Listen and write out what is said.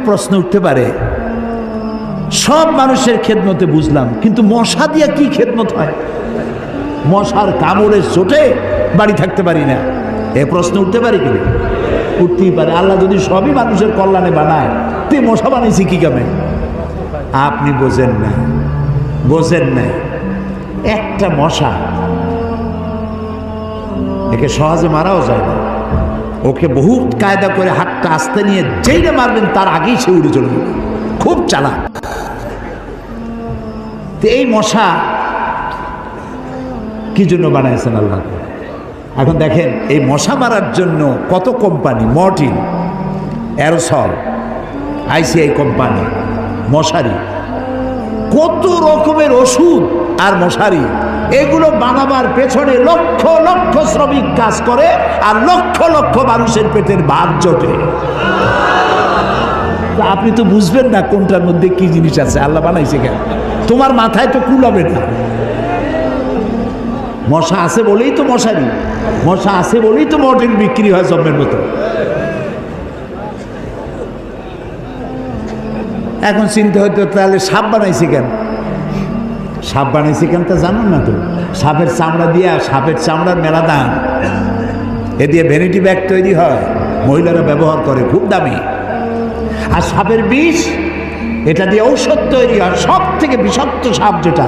প্রশ্ন উঠতে পারে, সব মানুষের খেদমতে বুঝলাম, কিন্তু মশা দিয়া কি খেদমত হয়? মশার কামড়ের চোটে বাড়ি থাকতে পারি না, এ প্রশ্ন উঠতে পারে কি? উঠতেই পারে। আল্লাহ যদি সবই মানুষের কল্যাণে বানায়, তুই মশা বানাইছি কি কামে? আপনি বোঝেন না, বোঝেন নাই। একটা মশা, একে সহজে মারাও যায় না, ওকে বহুত কায়দা করে হাতটা আস্তে নিয়ে যেইটা মারবেন তার আগেই সে উড়ে চলে যাবে, খুব চালাক। এই মশা কি জন্য বানাইছেন আল্লাহ? এখন দেখেন, এই মশা মারার জন্য কত company, Mortein, aerosol, ICI company, মশারি, কত রকমের ওষুধ আর মশারি, এগুলো বানাবার পেছনে লক্ষ লক্ষ শ্রমিক কাজ করে, আর লক্ষ লক্ষ মানুষের পেটের ভাত জোটে। আপনি তো বুঝবেন না কোনটার মধ্যে কি জিনিস আছে, আল্লাহ বানাইছে কেন, তোমার মাথায় তো কুলাবে না। মশা আছে বলেই তো মশারি, মশা আছে বলেই তো মর্টিন বিক্রি হয় জম্মের মতো। এখন চিন্তা হইতো, তাহলে সাপ বানাইছে কেন? সাপ বানাইছে কেন তা জানুন না তো? সাপের চামড়া দিয়া, সাপের চামড়ার মেলা দাম, এ দিয়ে ভ্যানিটি ব্যাগ তৈরি হয়, মহিলারা ব্যবহার করে, খুব দামি। আর সাপের বিষ, এটা দিয়ে ঔষধ তৈরি হয়, সব থেকে বিষাক্ত সাপ যেটা